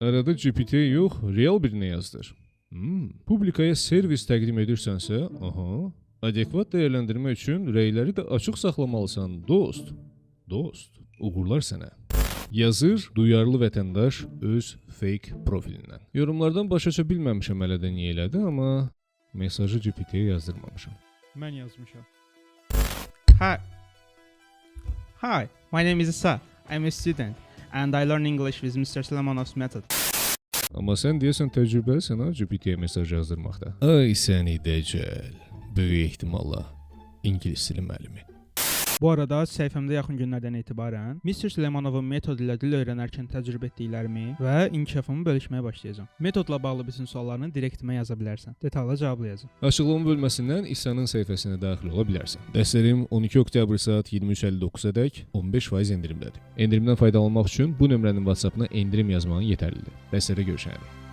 Arada GPT yox, real birini yazdır. Publikaya servis təqdim edirsənsə, adekvat dəyərləndirmə üçün rəyləri də açıq saxlamalısan, dost. Dost, uğurlar sənə. Yazır duyarlı vətəndaş öz fake profilindən. Yorumlardan başa düşə bilməmişəm hələ də niyə elədi, amma mesajı GPT-yə yazdırmamışam. Mən yazmışam. Hi, my name is Isa. I'm a student and I learn English with Mr. Süleymanov's method. Amma sən deyəsən təcrübəlisən ha GPT-yə mesaj yazdırmaqda. Ay səni dəcəl. Böyük ehtimalla ingilis dili müəllimi. Bu arada səhifəmdə yaxın günlərdən etibarən Mr. Süleymanovun metod ilə dil öyrənərkən təcrübə etdiklərimi və inkişafımı bölüşməyə başlayacağam. Metodla bağlı bütün suallarını direktimə yaza bilərsən. Detallı cavablayacağam. Açıqlama bölməsindən İsa'nın səhifəsinə daxil ola bilərsən. Dərslərim 12 oktyabr saat 23:59-dək 15% endirimdədir. Endirimdən faydalanmaq üçün bu nömrənin WhatsApp-ına endirim yazmağın yetərlidir. Dərslərdə görüşərik.